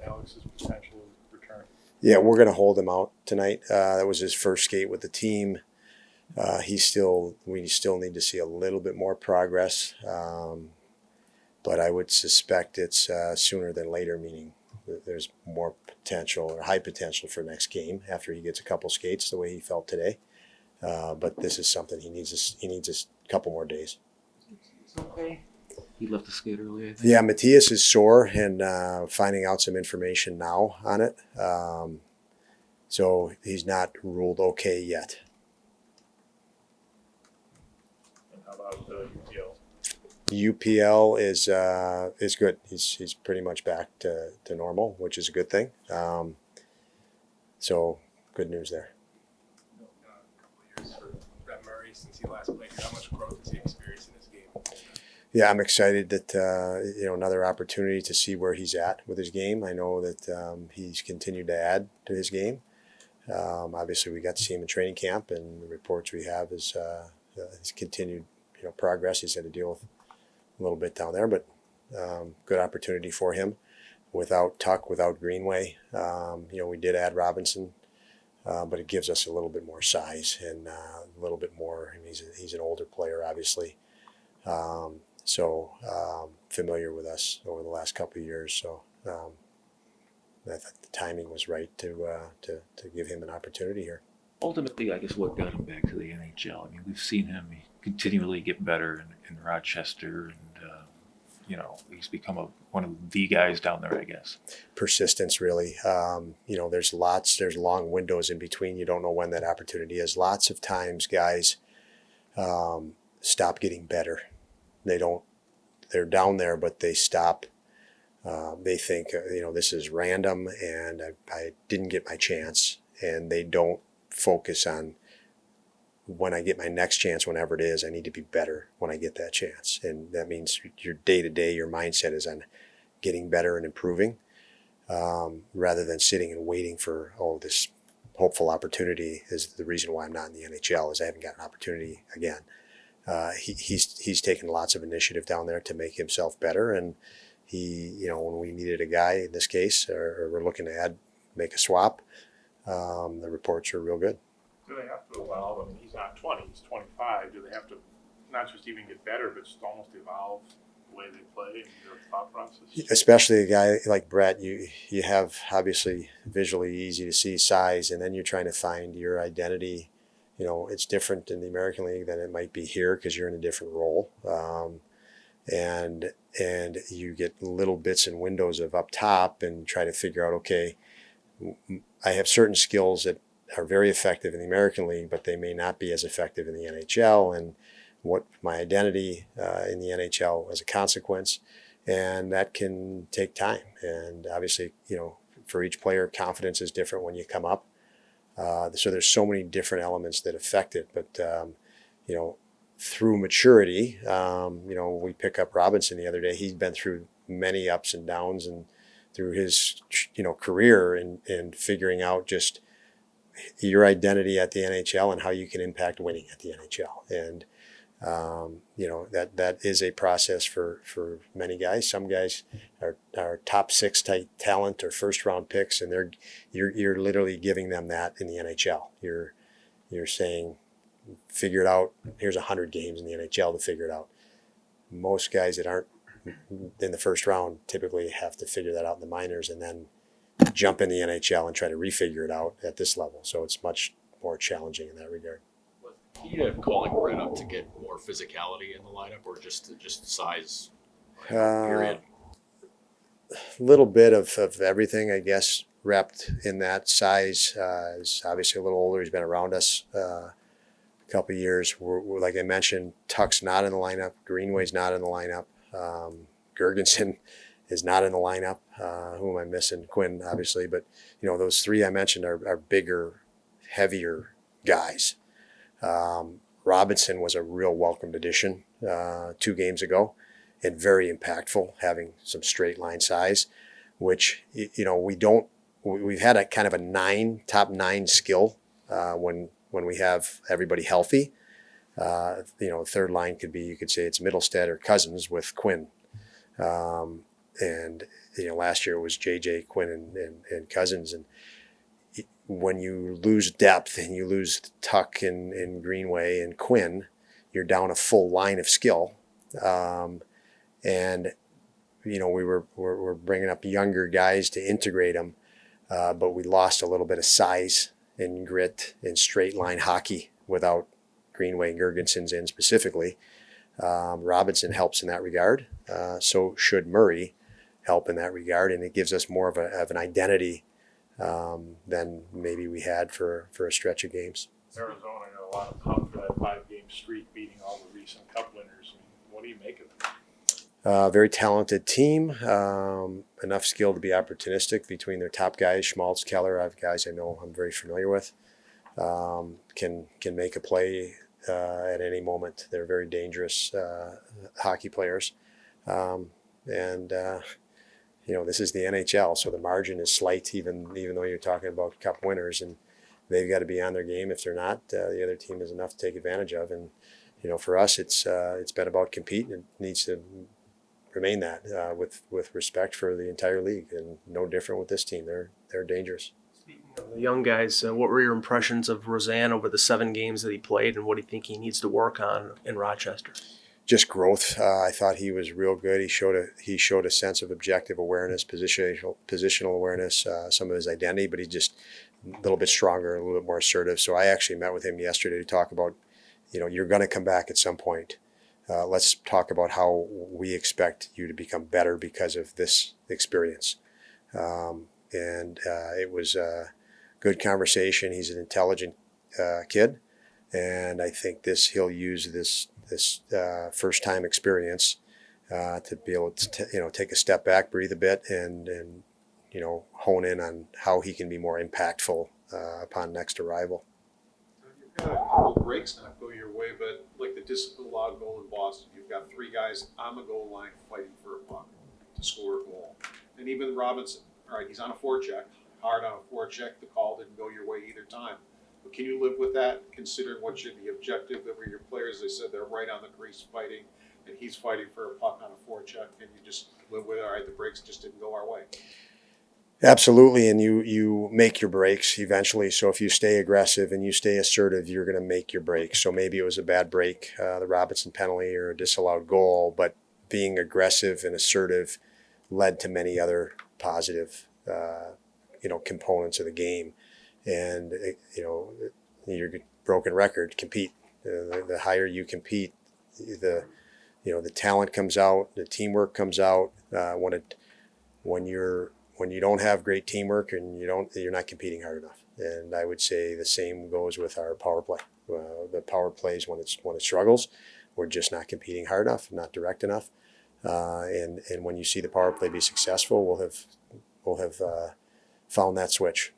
Alex's potential return? Yeah, we're going to hold him out tonight. That was his first skate with the team. We still need to see a little bit more progress, but I would suspect it's sooner than later. Meaning there's more potential or high potential for next game after he gets a couple skates the way he felt today. But this is something he needs a couple more days. Okay. He left the skate early, I think. Yeah, Matthias is sore and finding out some information now on it. So he's not ruled okay yet. And how about the UPL? UPL is good. He's pretty much back to normal, which is a good thing. So good news there. A couple of years for Brett Murray since he last played. How much growth has he experienced in his game? Yeah, I'm excited that another opportunity to see where he's at with his game. I know that he's continued to add to his game. Obviously, we got to see him in training camp, and the reports we have is his continued progress. He's had to deal with a little bit down there, but good opportunity for him. Without Tuch, without Greenway, we did add Robinson, but it gives us a little bit more size and a little bit more. I mean, he's an older player, obviously. So familiar with us over the last couple of years. So I thought the timing was right to give him an opportunity here. Ultimately, I guess what got him back to the NHL. I mean, we've seen him continually get better in Rochester, and he's become one of the guys down there, I guess. Persistence, really. There's long windows in between. You don't know when that opportunity is. Lots of times, guys stop getting better. They're down there, but they stop. They think, this is random and I didn't get my chance, and they don't focus on when I get my next chance, whenever it is, I need to be better when I get that chance. And that means your day-to-day, your mindset is on getting better and improving, rather than sitting and waiting for, this hopeful opportunity is the reason why I'm not in the NHL, is I haven't got an opportunity again. He's taken lots of initiative down there to make himself better, and when we needed a guy in this case, or we're looking to make a swap, the reports are real good. Do they have to evolve? I mean, he's not 20, he's 25. Do they have to not just even get better, but just almost evolve the way they play and their thought process? Especially a guy like Brett, you have obviously visually easy to see size, and then you're trying to find your identity. It's different in the American League than it might be here because you're in a different role. And you get little bits and windows of up top and try to figure out, okay, I have certain skills that are very effective in the American League, but they may not be as effective in the NHL, and what my identity in the NHL as a consequence, and that can take time. And obviously, for each player, confidence is different when you come up. So there's so many different elements that affect it, but through maturity, we pick up Robinson the other day. He's been through many ups and downs, and through his career and figuring out just your identity at the NHL and how you can impact winning at the NHL. And that is a process for many guys. Some guys are top 6 type talent or first round picks, and you're literally giving them that in the NHL. You're saying, figure it out. Here's 100 games in the NHL to figure it out. Most guys that aren't in the first round typically have to figure that out in the minors and then jump in the NHL and try to refigure it out at this level. So it's much more challenging in that regard. Was the key to calling Brett up to get more physicality in the lineup, or just size? Period. A little bit of everything, I guess, wrapped in that. Size is obviously a little older. He's been around us a couple of years. We're, like I mentioned, Tuch's not in the lineup. Greenway's not in the lineup. Gergensen is not in the lineup. Who am I missing? Quinn, obviously. But, those three I mentioned are bigger, heavier guys. Robinson was a real welcomed addition 2 games ago, and very impactful, having some straight line size, which, we've had a kind of a top 9 skill when we have everybody healthy. Third line could be, you could say it's Middlestead or Cousins with Quinn. last year it was JJ, Quinn, and Cousins. And when you lose depth and you lose Tuch and Greenway and Quinn, you're down a full line of skill. And we're bringing up younger guys to integrate them, but we lost a little bit of size and grit in straight line hockey without Greenway and Gergensons in specifically. Robinson helps in that regard. So should Murray help in that regard, and it gives us more of an identity than maybe we had for a stretch of games. Arizona got a lot of pump for that 5-game streak, beating all the recent Cup winners. I mean, what do you make of it? Very talented team, enough skill to be opportunistic between their top guys. Schmaltz, Keller, I have guys I know I'm very familiar with, can make a play at any moment. They're very dangerous hockey players, this is the NHL, so the margin is slight, even though you're talking about Cup winners, and they've got to be on their game. If they're not, the other team is enough to take advantage of. And for us, it's been about compete, and it needs to remain that with respect for the entire league, and no different with this team. They're dangerous. Speaking of the young guys, what were your impressions of Rosen over the 7 games that he played, and what do you think he needs to work on in Rochester? Just growth. I thought he was real good. He showed a sense of objective awareness, positional awareness, some of his identity, but he's just a little bit stronger, a little bit more assertive. So I actually met with him yesterday to talk about, you're going to come back at some point. Let's talk about how we expect you to become better because of this experience. It was a good conversation. He's an intelligent kid, and I think he'll use this first-time experience to be able to take a step back, breathe a bit, and hone in on how he can be more impactful upon next arrival. You've got a couple breaks not go your way, but like the disallowed goal in Boston, you've got 3 guys on the goal line fighting for a puck to score a goal. And even Robinson, all right, he's on a forecheck, hard on a forecheck. The call didn't go your way either time. But can you live with that, considering what the objective of your players? They said they're right on the crease fighting, and he's fighting for a puck on a forecheck. Can you just live with it? All right, the breaks just didn't go our way. Absolutely, and you make your breaks eventually. So if you stay aggressive and you stay assertive, you're going to make your breaks. So maybe it was a bad break, the Robinson penalty or a disallowed goal, but being aggressive and assertive led to many other positive, components of the game. And your broken record, compete. The higher you compete, the talent comes out, the teamwork comes out. When you don't have great teamwork and you're not competing hard enough. And I would say the same goes with our power play. The power plays when it struggles, we're just not competing hard enough, not direct enough. And when you see the power play be successful, we'll have found that switch.